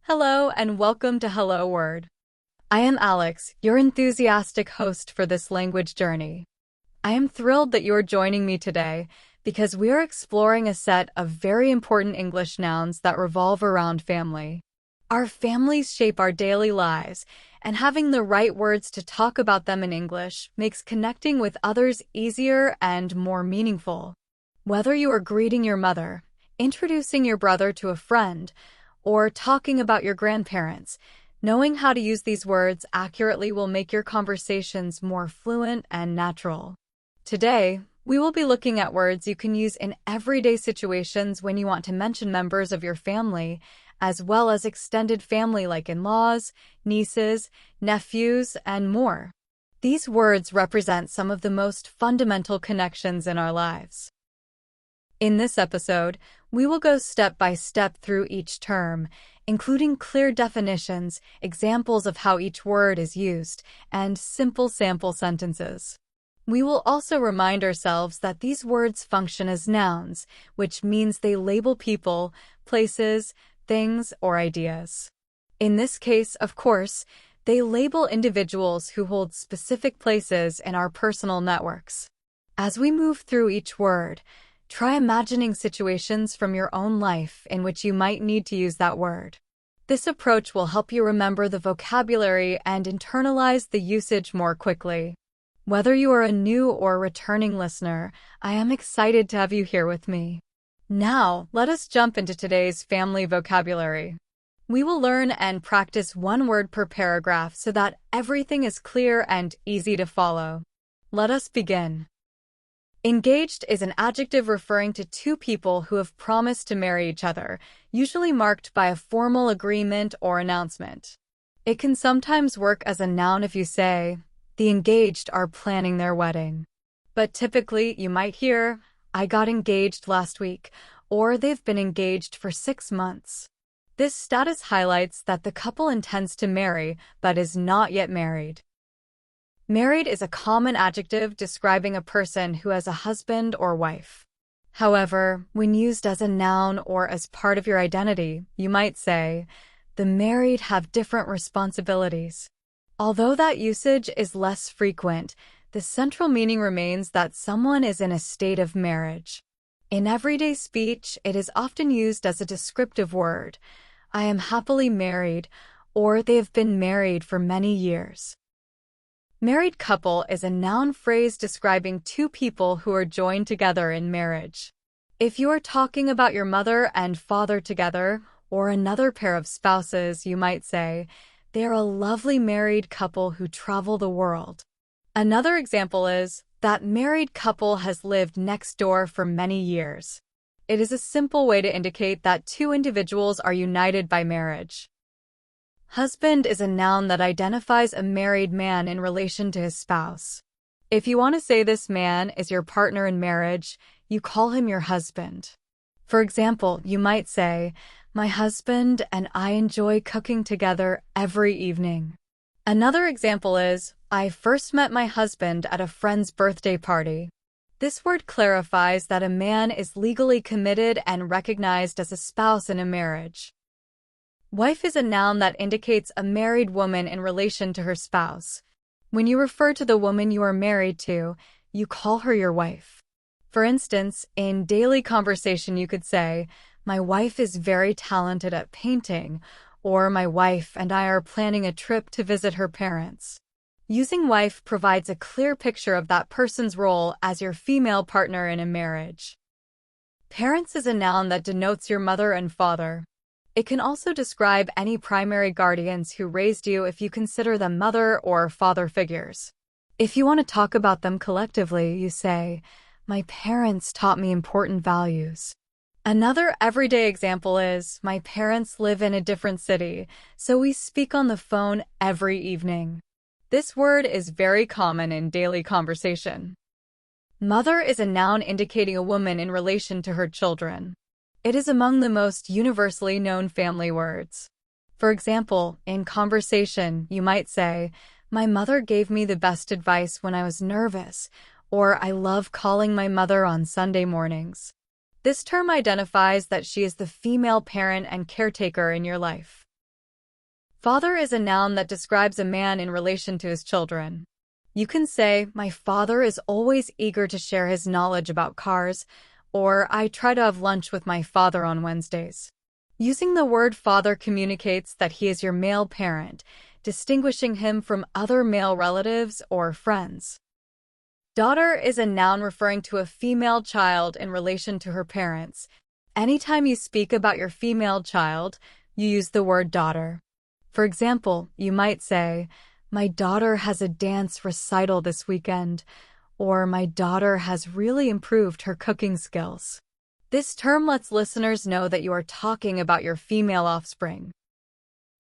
Hello and welcome to Hello Word. I am Alex, your enthusiastic host for this language journey. I am thrilled that you are joining me today because we are exploring a set of very important English nouns that revolve around family. Our families shape our daily lives, and having the right words to talk about them in English makes connecting with others easier and more meaningful. Whether you are greeting your mother, introducing your brother to a friend, or talking about your grandparents, knowing how to use these words accurately will make your conversations more fluent and natural. Today, we will be looking at words you can use in everyday situations when you want to mention members of your family, as well as extended family like in-laws, nieces, nephews, and more. These words represent some of the most fundamental connections in our lives. In this episode, we will go step by step through each term, including clear definitions, examples of how each word is used, and simple sample sentences. We will also remind ourselves that these words function as nouns, which means they label people, places, things, or ideas. In this case, of course, they label individuals who hold specific places in our personal networks. As we move through each word, try imagining situations from your own life in which you might need to use that word. This approach will help you remember the vocabulary and internalize the usage more quickly. Whether you are a new or returning listener, I am excited to have you here with me. Now, let us jump into today's family vocabulary. We will learn and practice one word per paragraph so that everything is clear and easy to follow. Let us begin. Engaged is an adjective referring to two people who have promised to marry each other, usually marked by a formal agreement or announcement. It can sometimes work as a noun if you say, the engaged are planning their wedding. But typically, you might hear, I got engaged last week, or they've been engaged for 6 months. This status highlights that the couple intends to marry, but is not yet married. Married is a common adjective describing a person who has a husband or wife. However, when used as a noun or as part of your identity, you might say, the married have different responsibilities. Although that usage is less frequent, the central meaning remains that someone is in a state of marriage. In everyday speech, it is often used as a descriptive word. I am happily married, or they have been married for many years. Married couple is a noun phrase describing two people who are joined together in marriage. If you are talking about your mother and father together, or another pair of spouses, you might say, they are a lovely married couple who travel the world. Another example is, that married couple has lived next door for many years. It is a simple way to indicate that two individuals are united by marriage. Husband is a noun that identifies a married man in relation to his spouse. If you want to say this man is your partner in marriage, you call him your husband. For example, you might say, my husband and I enjoy cooking together every evening. Another example is, I first met my husband at a friend's birthday party. This word clarifies that a man is legally committed and recognized as a spouse in a marriage. Wife is a noun that indicates a married woman in relation to her spouse. When you refer to the woman you are married to, you call her your wife. For instance, in daily conversation you could say, my wife is very talented at painting, or my wife and I are planning a trip to visit her parents. Using wife provides a clear picture of that person's role as your female partner in a marriage. Parents is a noun that denotes your mother and father. It can also describe any primary guardians who raised you if you consider them mother or father figures. If you want to talk about them collectively, you say, my parents taught me important values. Another everyday example is, my parents live in a different city, so we speak on the phone every evening. This word is very common in daily conversation. Mother is a noun indicating a woman in relation to her children. It is among the most universally known family words. For example, in conversation, you might say, my mother gave me the best advice when I was nervous, or I love calling my mother on Sunday mornings. This term identifies that she is the female parent and caretaker in your life. Father is a noun that describes a man in relation to his children. You can say, my father is always eager to share his knowledge about cars, or I try to have lunch with my father on Wednesdays. Using the word father communicates that he is your male parent, distinguishing him from other male relatives or friends. Daughter is a noun referring to a female child in relation to her parents. Anytime you speak about your female child, you use the word daughter. For example, you might say, my daughter has a dance recital this weekend, or my daughter has really improved her cooking skills. This term lets listeners know that you are talking about your female offspring.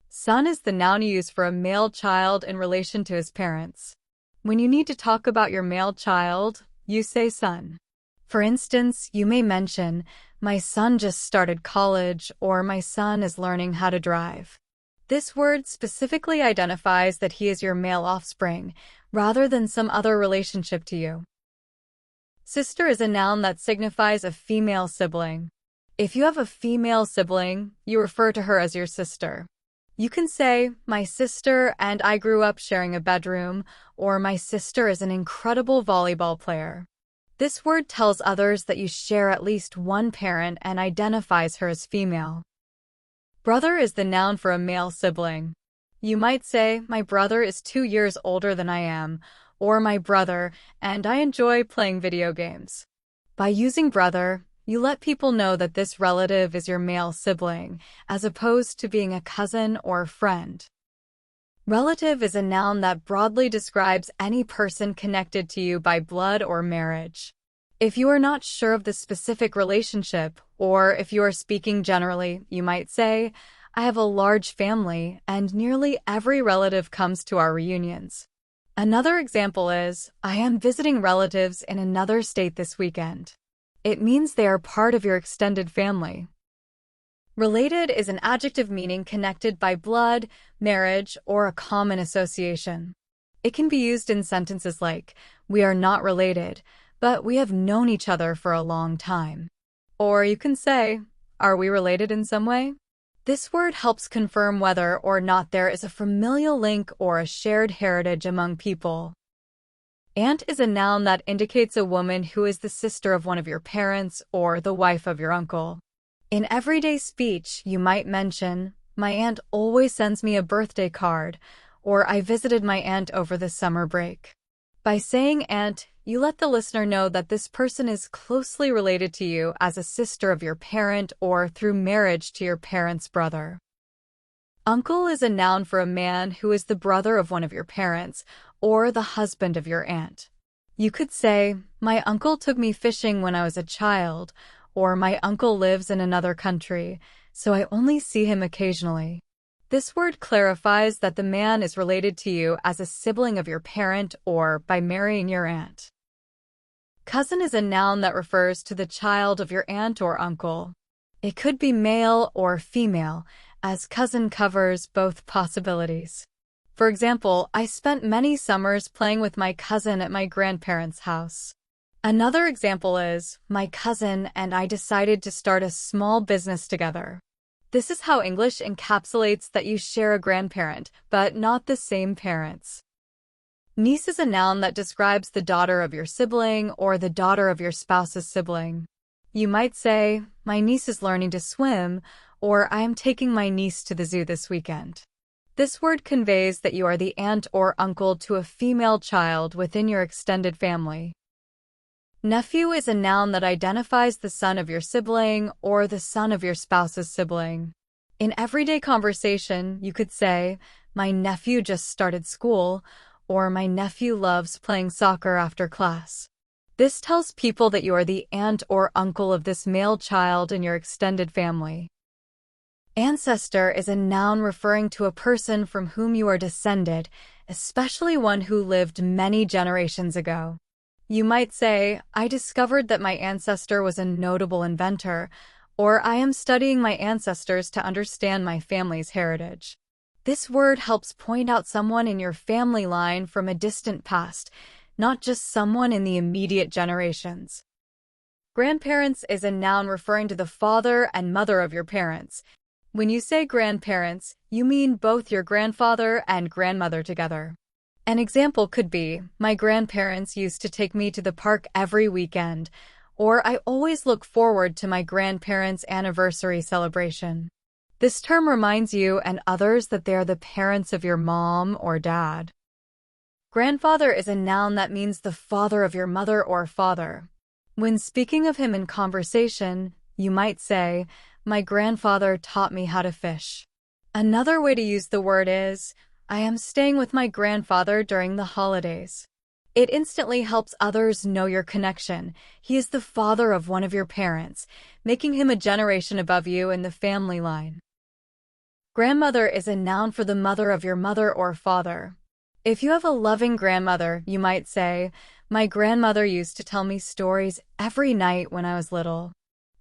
Son is the noun you use for a male child in relation to his parents. When you need to talk about your male child, you say son. For instance, you may mention, my son just started college, or my son is learning how to drive. This word specifically identifies that he is your male offspring, rather than some other relationship to you. Sister is a noun that signifies a female sibling. If you have a female sibling, you refer to her as your sister. You can say, my sister and I grew up sharing a bedroom, or my sister is an incredible volleyball player. This word tells others that you share at least one parent and identifies her as female. Brother is the noun for a male sibling. You might say, my brother is 2 years older than I am, or my brother, and I enjoy playing video games. By using brother, you let people know that this relative is your male sibling, as opposed to being a cousin or a friend. Relative is a noun that broadly describes any person connected to you by blood or marriage. If you are not sure of the specific relationship, or if you are speaking generally, you might say, I have a large family, and nearly every relative comes to our reunions. Another example is, I am visiting relatives in another state this weekend. It means they are part of your extended family. Related is an adjective meaning connected by blood, marriage, or a common association. It can be used in sentences like, we are not related, but we have known each other for a long time. Or you can say, are we related in some way? This word helps confirm whether or not there is a familial link or a shared heritage among people. Aunt is a noun that indicates a woman who is the sister of one of your parents or the wife of your uncle. In everyday speech, you might mention, my aunt always sends me a birthday card, or I visited my aunt over the summer break. By saying aunt, you let the listener know that this person is closely related to you as a sister of your parent or through marriage to your parent's brother. Uncle is a noun for a man who is the brother of one of your parents or the husband of your aunt. You could say, my uncle took me fishing when I was a child, or my uncle lives in another country, so I only see him occasionally. This word clarifies that the man is related to you as a sibling of your parent or by marrying your aunt. Cousin is a noun that refers to the child of your aunt or uncle. It could be male or female, as cousin covers both possibilities. For example, I spent many summers playing with my cousin at my grandparents' house. Another example is, my cousin and I decided to start a small business together. This is how English encapsulates that you share a grandparent, but not the same parents. Niece is a noun that describes the daughter of your sibling or the daughter of your spouse's sibling. You might say, my niece is learning to swim, or I am taking my niece to the zoo this weekend. This word conveys that you are the aunt or uncle to a female child within your extended family. Nephew is a noun that identifies the son of your sibling or the son of your spouse's sibling. In everyday conversation, you could say, my nephew just started school, or my nephew loves playing soccer after class. This tells people that you are the aunt or uncle of this male child in your extended family. Ancestor is a noun referring to a person from whom you are descended, especially one who lived many generations ago. You might say, I discovered that my ancestor was a notable inventor, or I am studying my ancestors to understand my family's heritage. This word helps point out someone in your family line from a distant past, not just someone in the immediate generations. Grandparents is a noun referring to the father and mother of your parents. When you say grandparents, you mean both your grandfather and grandmother together. An example could be, my grandparents used to take me to the park every weekend, or I always look forward to my grandparents' anniversary celebration. This term reminds you and others that they are the parents of your mom or dad. Grandfather is a noun that means the father of your mother or father. When speaking of him in conversation, you might say, my grandfather taught me how to fish. Another way to use the word is, I am staying with my grandfather during the holidays. It instantly helps others know your connection. He is the father of one of your parents, making him a generation above you in the family line. Grandmother is a noun for the mother of your mother or father. If you have a loving grandmother, you might say, my grandmother used to tell me stories every night when I was little.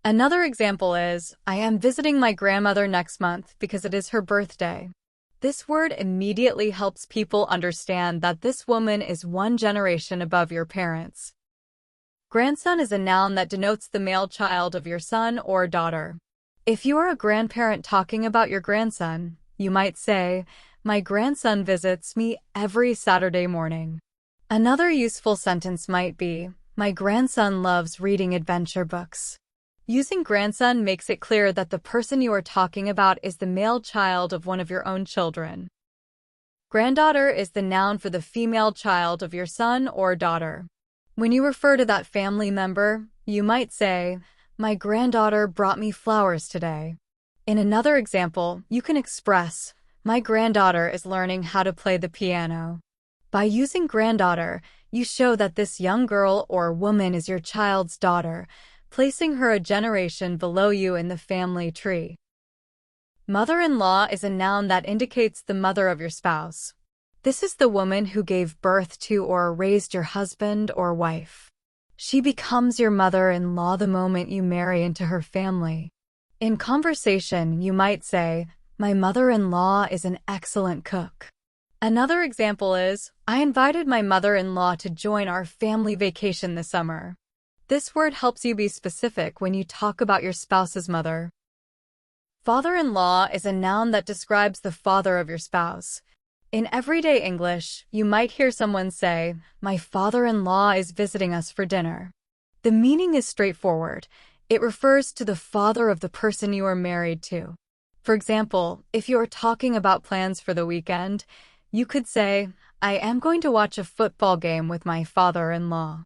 Another example is, I am visiting my grandmother next month because it is her birthday. This word immediately helps people understand that this woman is one generation above your parents. Grandson is a noun that denotes the male child of your son or daughter. If you are a grandparent talking about your grandson, you might say, my grandson visits me every Saturday morning. Another useful sentence might be, my grandson loves reading adventure books. Using grandson makes it clear that the person you are talking about is the male child of one of your own children. Granddaughter is the noun for the female child of your son or daughter. When you refer to that family member, you might say, my granddaughter brought me flowers today. In another example, you can express, my granddaughter is learning how to play the piano. By using granddaughter, you show that this young girl or woman is your child's daughter, placing her a generation below you in the family tree. Mother-in-law is a noun that indicates the mother of your spouse. This is the woman who gave birth to or raised your husband or wife. She becomes your mother-in-law the moment you marry into her family. In conversation, you might say, my mother-in-law is an excellent cook. Another example is, I invited my mother-in-law to join our family vacation this summer. This word helps you be specific when you talk about your spouse's mother. Father-in-law is a noun that describes the father of your spouse. In everyday English, you might hear someone say, my father-in-law is visiting us for dinner. The meaning is straightforward. It refers to the father of the person you are married to. For example, if you are talking about plans for the weekend, you could say, I am going to watch a football game with my father-in-law.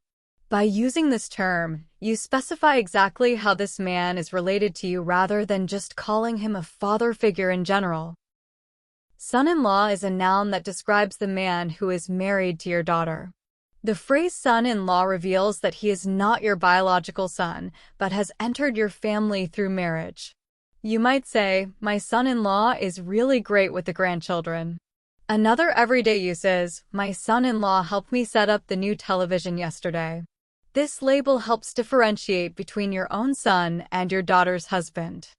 By using this term, you specify exactly how this man is related to you rather than just calling him a father figure in general. Son-in-law is a noun that describes the man who is married to your daughter. The phrase son-in-law reveals that he is not your biological son, but has entered your family through marriage. You might say, my son-in-law is really great with the grandchildren. Another everyday use is, my son-in-law helped me set up the new television yesterday. This label helps differentiate between your own son and your daughter's husband.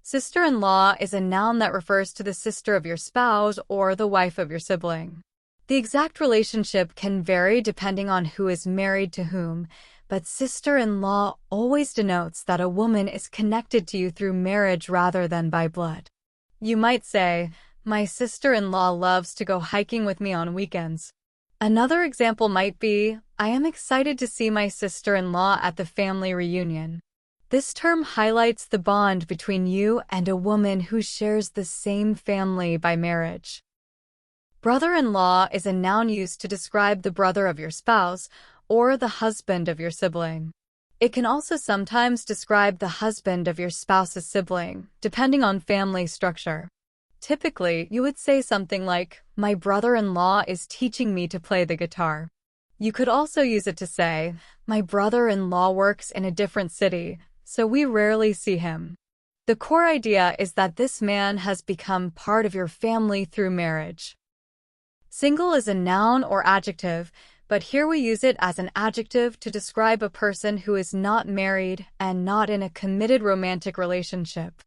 Sister-in-law is a noun that refers to the sister of your spouse or the wife of your sibling. The exact relationship can vary depending on who is married to whom, but sister-in-law always denotes that a woman is connected to you through marriage rather than by blood. You might say, my sister-in-law loves to go hiking with me on weekends. Another example might be, I am excited to see my sister-in-law at the family reunion. This term highlights the bond between you and a woman who shares the same family by marriage. Brother-in-law is a noun used to describe the brother of your spouse or the husband of your sibling. It can also sometimes describe the husband of your spouse's sibling, depending on family structure. Typically, you would say something like, my brother-in-law is teaching me to play the guitar. You could also use it to say, my brother-in-law works in a different city, so we rarely see him. The core idea is that this man has become part of your family through marriage. Single is a noun or adjective, but here we use it as an adjective to describe a person who is not married and not in a committed romantic relationship.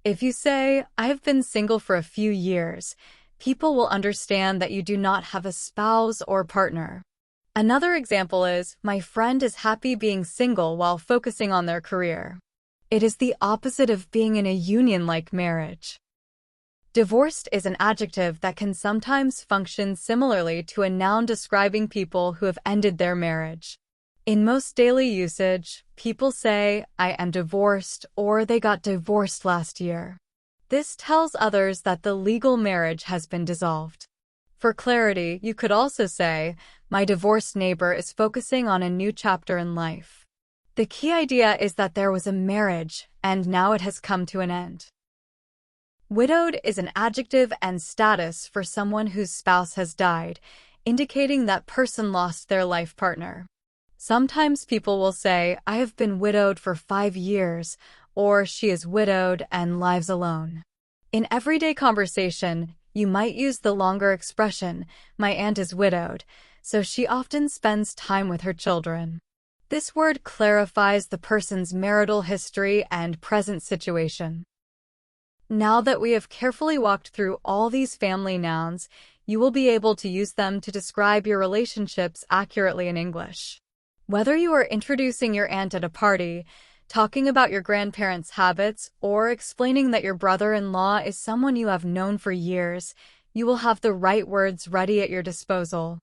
If you say, I have been single for a few years, people will understand that you do not have a spouse or partner. Another example is, my friend is happy being single while focusing on their career. It is the opposite of being in a union like marriage. Divorced is an adjective that can sometimes function similarly to a noun describing people who have ended their marriage. In most daily usage, people say, "I am divorced," or "they got divorced last year." This tells others that the legal marriage has been dissolved. For clarity, you could also say, "My divorced neighbor is focusing on a new chapter in life." The key idea is that there was a marriage, and now it has come to an end. Widowed is an adjective and status for someone whose spouse has died, indicating that person lost their life partner. Sometimes people will say, "I have been widowed for 5 years," or "she is widowed and lives alone." In everyday conversation, you might use the longer expression, "My aunt is widowed," so she often spends time with her children. This word clarifies the person's marital history and present situation. Now that we have carefully walked through all these family nouns, you will be able to use them to describe your relationships accurately in English. Whether you are introducing your aunt at a party, talking about your grandparents' habits, or explaining that your brother-in-law is someone you have known for years, you will have the right words ready at your disposal.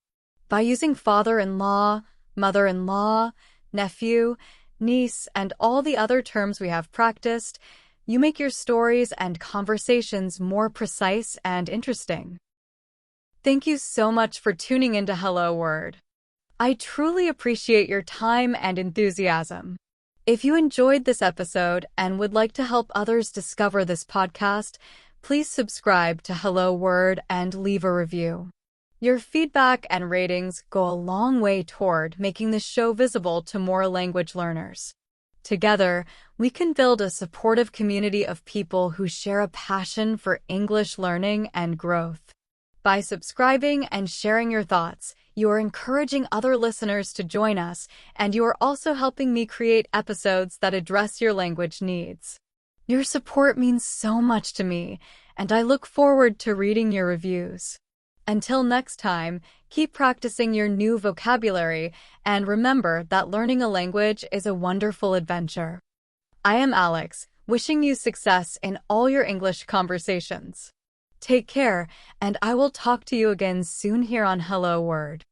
By using father-in-law, mother-in-law, nephew, niece, and all the other terms we have practiced, you make your stories and conversations more precise and interesting. Thank you so much for tuning into Hello Word. I truly appreciate your time and enthusiasm. If you enjoyed this episode and would like to help others discover this podcast, please subscribe to Hello Word and leave a review. Your feedback and ratings go a long way toward making this show visible to more language learners. Together, we can build a supportive community of people who share a passion for English learning and growth. By subscribing and sharing your thoughts, you are encouraging other listeners to join us, and you are also helping me create episodes that address your language needs. Your support means so much to me, and I look forward to reading your reviews. Until next time, keep practicing your new vocabulary, and remember that learning a language is a wonderful adventure. I am Alex, wishing you success in all your English conversations. Take care, and I will talk to you again soon here on Hello Word.